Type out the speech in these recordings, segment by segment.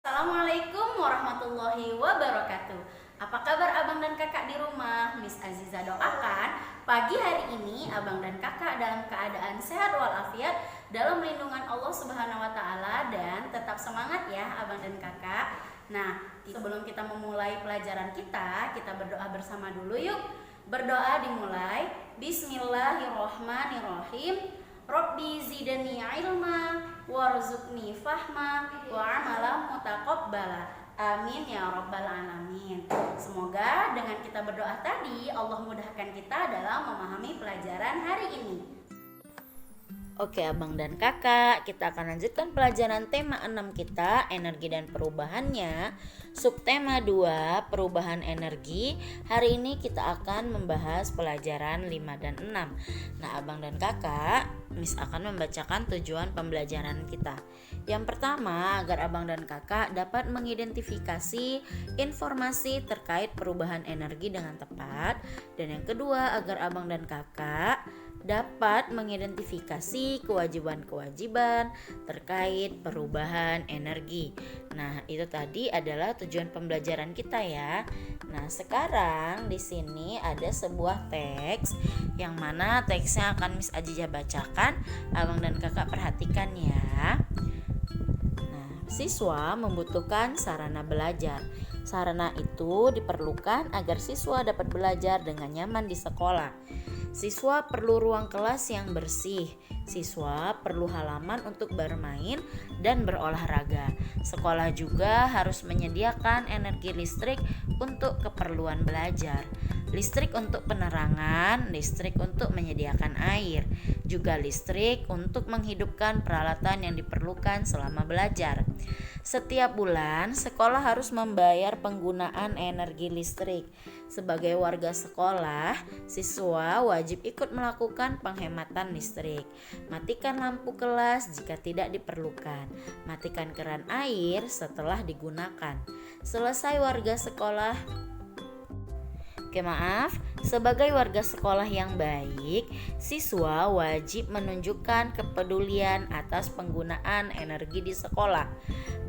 Assalamualaikum warahmatullahi wabarakatuh. Apa kabar abang dan kakak di rumah? Miss Aziza doakan pagi hari ini abang dan kakak dalam keadaan sehat walafiat dalam lindungan Allah Subhanahu wa taala, dan tetap semangat ya abang dan kakak. Nah, sebelum kita memulai pelajaran kita berdoa bersama dulu yuk. Berdoa dimulai. Bismillahirrohmanirrohim. Rabbi zidni ilma warzuqni fahma wa amalan mutaqabbala. Amin ya rabbal alamin. Semoga dengan kita berdoa tadi Allah mudahkan kita dalam memahami pelajaran hari ini. Oke abang dan kakak, kita akan lanjutkan pelajaran tema 6 kita, energi dan perubahannya. Subtema 2, perubahan energi. Hari ini kita akan membahas pelajaran 5 dan 6. Nah abang dan kakak, Miss akan membacakan tujuan pembelajaran kita. Yang pertama, agar abang dan kakak dapat mengidentifikasi informasi terkait perubahan energi dengan tepat. Dan yang kedua, agar abang dan kakak dapat mengidentifikasi kewajiban-kewajiban terkait perubahan energi. Nah, itu tadi adalah tujuan pembelajaran kita ya. Nah, sekarang di sini ada sebuah teks yang mana teksnya akan Miss Aziza bacakan. Abang dan kakak perhatikan ya. Nah, siswa membutuhkan sarana belajar. Sarana itu diperlukan agar siswa dapat belajar dengan nyaman di sekolah. Siswa perlu ruang kelas yang bersih. Siswa perlu halaman untuk bermain dan berolahraga. Sekolah juga harus menyediakan energi listrik untuk keperluan belajar. Listrik untuk penerangan, listrik untuk menyediakan air, juga listrik untuk menghidupkan peralatan yang diperlukan selama belajar. Setiap bulan, sekolah harus membayar penggunaan energi listrik. Sebagai warga sekolah, siswa wajib ikut melakukan penghematan listrik. Matikan lampu kelas jika tidak diperlukan. Matikan keran air setelah digunakan. Selesai warga sekolah. Sebagai warga sekolah yang baik, siswa wajib menunjukkan kepedulian atas penggunaan energi di sekolah.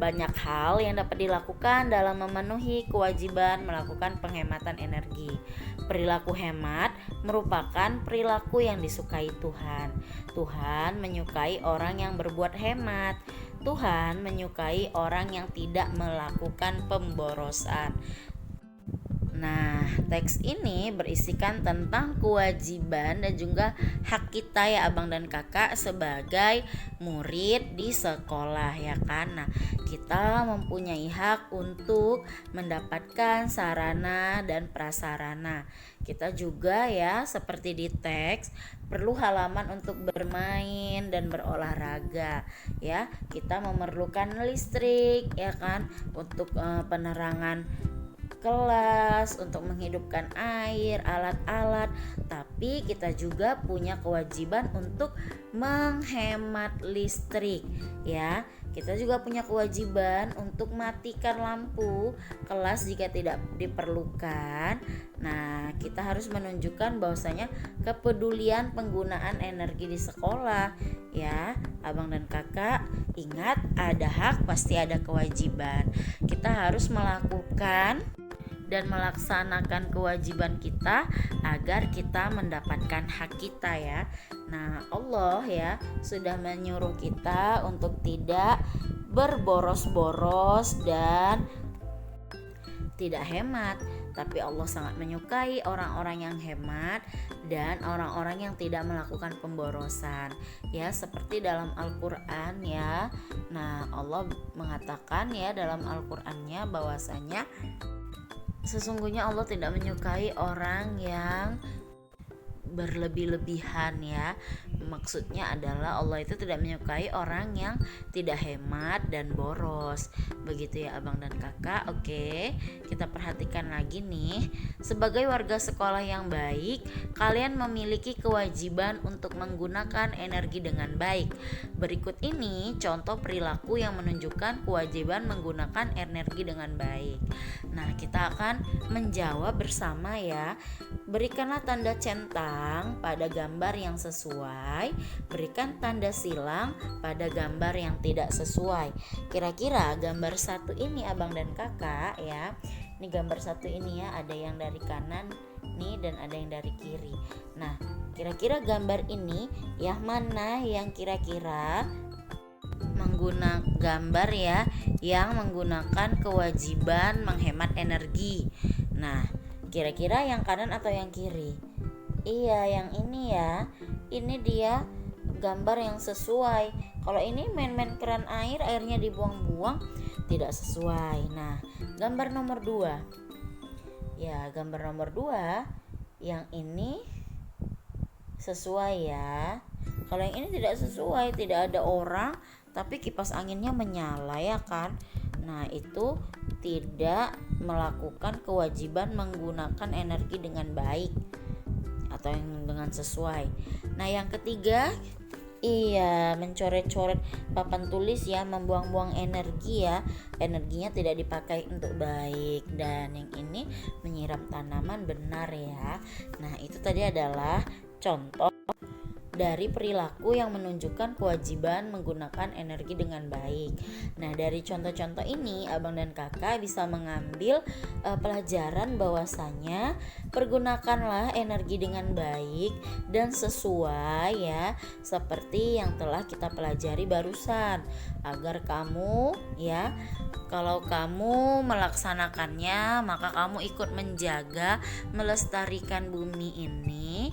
Banyak hal yang dapat dilakukan dalam memenuhi kewajiban melakukan penghematan energi. Perilaku hemat merupakan perilaku yang disukai Tuhan. Tuhan menyukai orang yang berbuat hemat. Tuhan menyukai orang yang tidak melakukan pemborosan. Nah, teks ini berisikan tentang kewajiban dan juga hak kita ya abang dan kakak sebagai murid di sekolah ya kan. Nah, kita mempunyai hak untuk mendapatkan sarana dan prasarana. Kita juga ya seperti di teks perlu halaman untuk bermain dan berolahraga ya. Kita memerlukan listrik ya kan untuk penerangan kelas, untuk menghidupkan air, alat-alat, tapi kita juga punya kewajiban untuk menghemat listrik ya. Kita juga punya kewajiban untuk matikan lampu kelas jika tidak diperlukan. Nah, kita harus menunjukkan bahwasanya kepedulian penggunaan energi di sekolah ya. Abang dan kakak, ingat ada hak pasti ada kewajiban. Kita harus melakukan dan melaksanakan kewajiban kita agar kita mendapatkan hak kita ya. Nah, Allah ya sudah menyuruh kita untuk tidak berboros-boros dan tidak hemat. Tapi Allah sangat menyukai orang-orang yang hemat dan orang-orang yang tidak melakukan pemborosan ya, seperti dalam Al-Qur'an ya. Nah, Allah mengatakan ya dalam Al-Qur'annya bahwasanya sesungguhnya Allah tidak menyukai orang yang berlebih-lebihan ya. Maksudnya adalah Allah itu tidak menyukai orang yang tidak hemat dan boros. Begitu ya abang dan kakak. Oke, kita perhatikan lagi nih. Sebagai warga sekolah yang baik, kalian memiliki kewajiban untuk menggunakan energi dengan baik. Berikut ini contoh perilaku yang menunjukkan kewajiban menggunakan energi dengan baik. Nah, kita akan menjawab bersama ya. Berikanlah tanda centang pada gambar yang sesuai sesuai, berikan tanda silang pada gambar yang tidak sesuai. Kira-kira gambar satu ini abang dan kakak ya. Ini gambar satu ini ya, ada yang dari kanan nih dan ada yang dari kiri. Nah, kira-kira gambar ini yang mana yang kira-kira menggunakan gambar ya yang menggunakan kewajiban menghemat energi. Nah, kira-kira yang kanan atau yang kiri? Iya, yang ini ya. Ini dia gambar yang sesuai. Kalau ini main-main keran air, airnya dibuang-buang, tidak sesuai. Nah, gambar nomor 2. Ya, gambar nomor 2 yang ini sesuai ya. Kalau yang ini tidak sesuai, tidak ada orang, tapi kipas anginnya menyala ya kan. Nah, itu tidak melakukan kewajiban menggunakan energi dengan baik atau yang dengan sesuai. Nah, yang ketiga, iya, mencoret-coret papan tulis ya, membuang-buang energi ya. Energinya tidak dipakai untuk baik. Dan yang ini menyiram tanaman, benar ya. Nah, itu tadi adalah contoh dari perilaku yang menunjukkan kewajiban menggunakan energi dengan baik. Nah, dari contoh-contoh ini abang dan kakak bisa mengambil pelajaran bahwasanya pergunakanlah energi dengan baik dan sesuai ya, seperti yang telah kita pelajari barusan, agar kamu ya, kalau kamu melaksanakannya maka kamu ikut menjaga melestarikan bumi ini,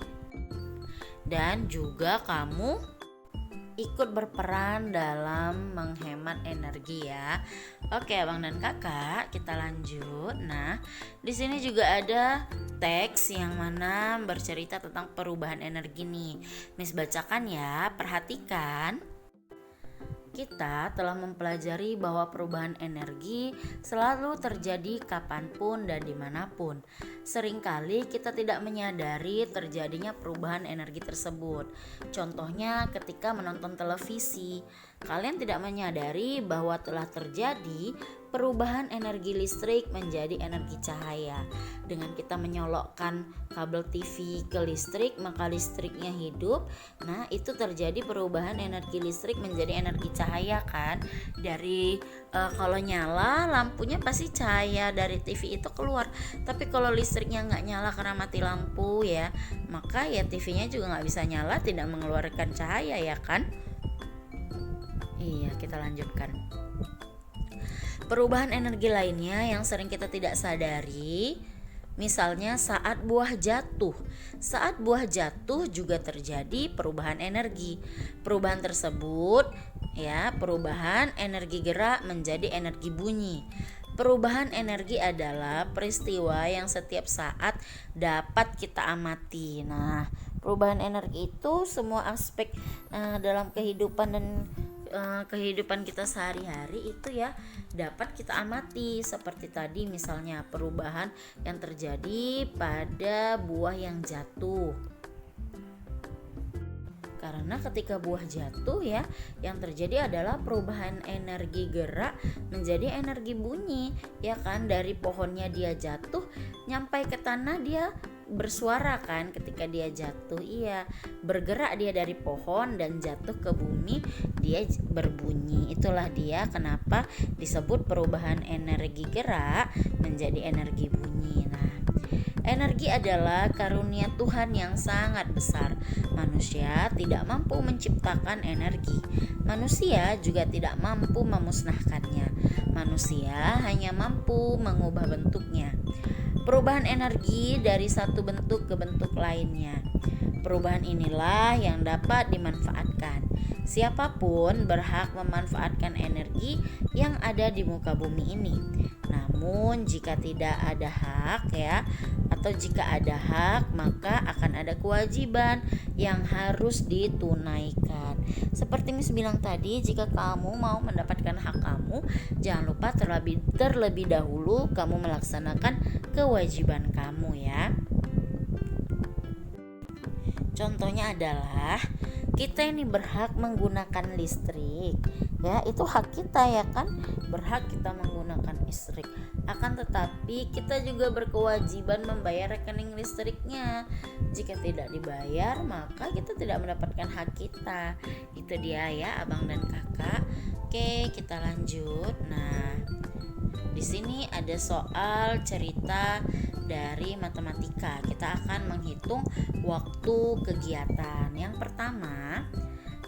dan juga kamu ikut berperan dalam menghemat energi ya. Oke, abang dan kakak, kita lanjut. Nah, di sini juga ada teks yang mana bercerita tentang perubahan energi nih. Miss bacakan ya, perhatikan. Kita telah mempelajari bahwa perubahan energi selalu terjadi kapanpun dan dimanapun. Seringkali kita tidak menyadari terjadinya perubahan energi tersebut. Contohnya ketika menonton televisi, kalian tidak menyadari bahwa telah terjadi perubahan energi listrik menjadi energi cahaya. Dengan kita menyolokkan kabel TV ke listrik, maka listriknya hidup. Nah, itu terjadi perubahan energi listrik menjadi energi cahaya kan. Dari kalau nyala lampunya pasti cahaya dari TV itu keluar. Tapi kalau listriknya nggak nyala karena mati lampu ya, maka ya TV-nya juga nggak bisa nyala, tidak mengeluarkan cahaya ya kan. Iya, kita lanjutkan. Perubahan energi lainnya yang sering kita tidak sadari, misalnya saat buah jatuh. Saat buah jatuh juga terjadi perubahan energi. Perubahan tersebut ya, perubahan energi gerak menjadi energi bunyi. Perubahan energi adalah peristiwa yang setiap saat dapat kita amati. Nah, perubahan energi itu semua aspek dalam kehidupan dan kehidupan kita sehari-hari itu ya dapat kita amati. Seperti tadi misalnya perubahan yang terjadi pada buah yang jatuh. Karena ketika buah jatuh ya, yang terjadi adalah perubahan energi gerak menjadi energi bunyi ya kan. Dari pohonnya dia jatuh nyampai ke tanah dia bersuara kan ketika dia jatuh. Iya, bergerak dia dari pohon dan jatuh ke bumi, dia berbunyi. Itulah dia kenapa disebut perubahan energi gerak menjadi energi bunyi. Nah, energi adalah karunia Tuhan yang sangat besar. Manusia tidak mampu menciptakan energi. Manusia juga tidak mampu memusnahkannya. Manusia hanya mampu mengubah bentuknya. Perubahan energi dari satu bentuk ke bentuk lainnya. Perubahan inilah yang dapat dimanfaatkan. Siapapun berhak memanfaatkan energi yang ada di muka bumi ini. Namun jika tidak ada hak ya, atau jika ada hak, maka akan ada kewajiban yang harus ditunaikan. Seperti Miss bilang tadi, jika kamu mau mendapatkan hak kamu, jangan lupa terlebih dahulu kamu melaksanakan kewajiban kamu ya. Contohnya adalah kita ini berhak menggunakan listrik, ya itu hak kita ya kan, berhak kita menggunakan listrik. Akan tetapi kita juga berkewajiban membayar rekening listriknya. Jika tidak dibayar maka kita tidak mendapatkan hak kita. Itu dia ya abang dan kakak. Oke, kita lanjut. Nah, di sini ada soal cerita dari matematika. Kita akan menghitung waktu kegiatan. Yang pertama,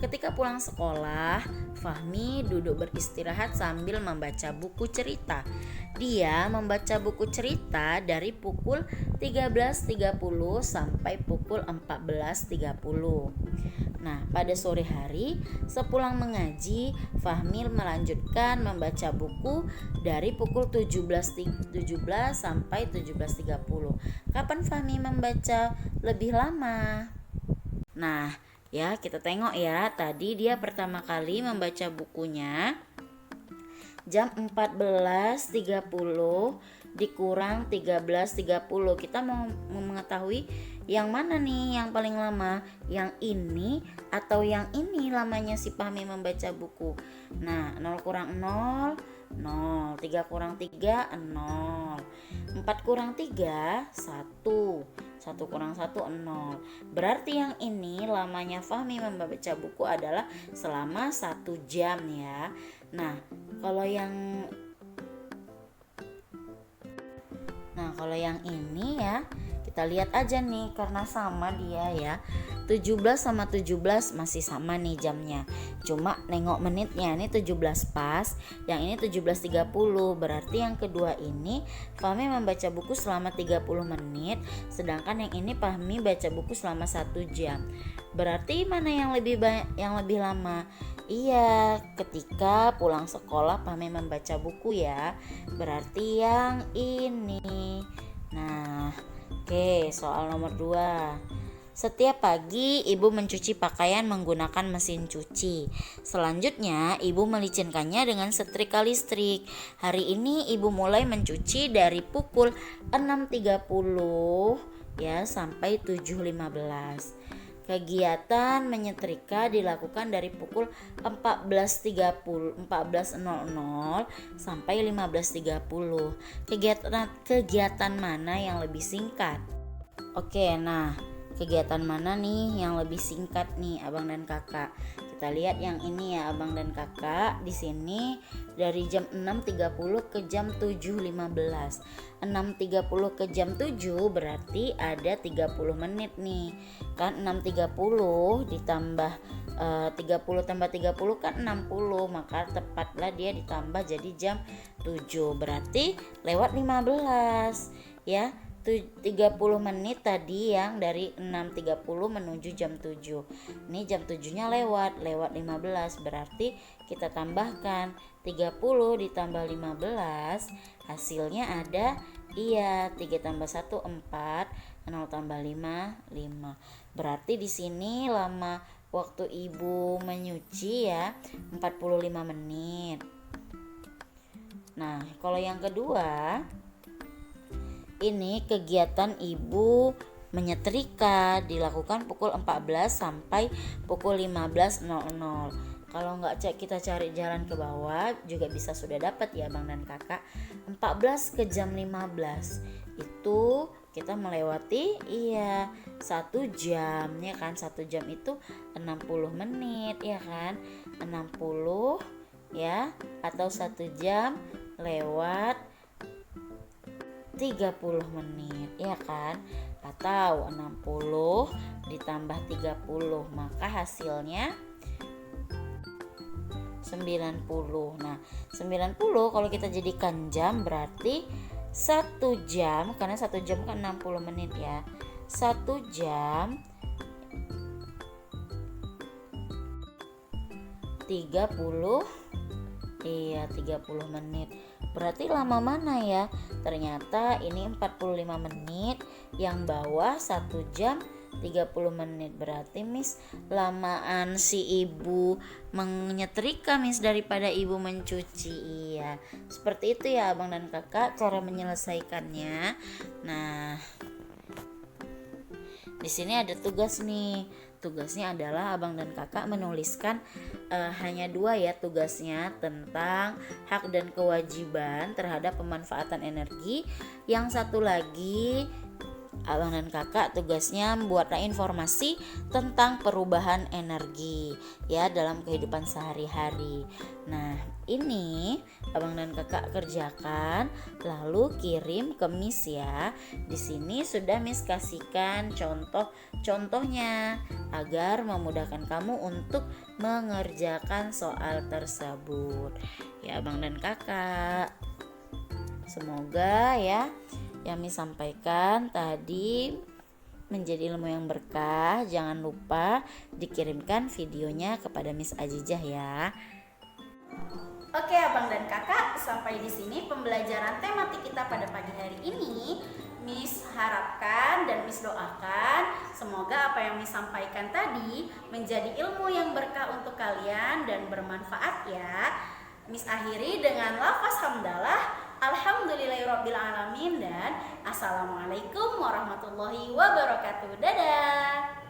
ketika pulang sekolah, Fahmi duduk beristirahat sambil membaca buku cerita. Dia membaca buku cerita dari pukul 13.30 sampai pukul 14.30. Nah, pada sore hari, sepulang mengaji, Fahmi melanjutkan membaca buku dari pukul 17.17 sampai 17.30. Kapan Fahmi membaca lebih lama? Nah, ya kita tengok ya, tadi dia pertama kali membaca bukunya jam 14.30 dikurang 13.30. Kita mau mengetahui yang mana nih yang paling lama, yang ini atau yang ini lamanya si Fahmi membaca buku. Nah, 0 kurang 0, 0, 3 kurang 3, 0, 4 kurang 3, 1, 1 kurang 1, 0. Berarti yang ini lamanya Fahmi membaca buku adalah selama 1 jam ya. Nah, kalau yang ini ya, kita lihat aja nih karena sama dia ya. 17 sama 17 masih sama nih jamnya. Cuma nengok menitnya ini 17 pas, yang ini 17.30. Berarti yang kedua ini Fahmi membaca buku selama 30 menit, sedangkan yang ini Fahmi baca buku selama 1 jam. Berarti mana yang lebih lama? Iya, ketika pulang sekolah Fahmi membaca buku ya. Berarti yang ini. Nah, oke, soal nomor 2. Setiap pagi ibu mencuci pakaian menggunakan mesin cuci. Selanjutnya ibu melicinkannya dengan setrika listrik. Hari ini ibu mulai mencuci dari pukul 6.30 ya sampai 7.15. Kegiatan menyetrika dilakukan dari pukul 14.00 sampai 15.30. Kegiatan mana yang lebih singkat? Oke, nah kegiatan mana nih yang lebih singkat nih abang dan kakak? Kita lihat yang ini ya abang dan kakak. Di sini dari jam 6.30 ke jam 7.15. 6.30 ke jam 7 berarti ada 30 menit nih. Kan 6.30 ditambah 30 tambah 30 kan 60, maka tepatlah dia ditambah jadi jam 7. Berarti lewat 15 ya. 30 menit tadi yang dari 6.30 menuju jam 7. Ini jam 7-nya lewat 15, berarti kita tambahkan 30 ditambah 15, hasilnya ada 3 tambah 1 4, 0 tambah 5 5. Berarti di sini lama waktu ibu menyuci ya 45 menit. Nah, kalau yang kedua ini kegiatan ibu menyetrika dilakukan pukul 14 sampai pukul 15.00. Kalau nggak kita cari jalan ke bawah juga bisa sudah dapat ya bang dan kakak. 14 ke jam 15 itu kita melewati 1 jam ya kan. 1 jam itu 60 menit ya kan. 60 ya, atau 1 jam lewat 30 menit ya kan, atau 60 ditambah 30, maka hasilnya 90. Nah 90 kalau kita jadikan jam berarti 1 jam, karena 1 jam kan 60 menit ya. 1 jam 30 menit. Berarti lama mana ya? Ternyata ini 45 menit, yang bawah 1 jam 30 menit. Berarti Miss lamaan si ibu menyetrika Miss daripada ibu mencuci. Iya, seperti itu ya abang dan kakak cara menyelesaikannya. Nah, di sini ada tugas nih. tugasnya adalah abang dan kakak menuliskan hanya 2 ya tugasnya, tentang hak dan kewajiban terhadap pemanfaatan energi. Yang satu lagi abang dan kakak tugasnya membuatkan informasi tentang perubahan energi ya dalam kehidupan sehari-hari. Nah, ini abang dan kakak kerjakan lalu kirim ke Miss ya. Di sini sudah Miss kasihkan contohnya agar memudahkan kamu untuk mengerjakan soal tersebut. Ya, abang dan kakak. Semoga ya yang Miss sampaikan tadi menjadi ilmu yang berkah. Jangan lupa dikirimkan videonya kepada Miss Ajijah ya. Oke abang dan kakak, sampai di sini pembelajaran tematik kita pada pagi hari ini. Miss harapkan dan Miss doakan semoga apa yang Miss sampaikan tadi menjadi ilmu yang berkah untuk kalian dan bermanfaat ya. Miss akhiri dengan lafaz hamdalah, alhamdulillahirobbilalamin, dan assalamualaikum warahmatullahi wabarakatuh. Dadah.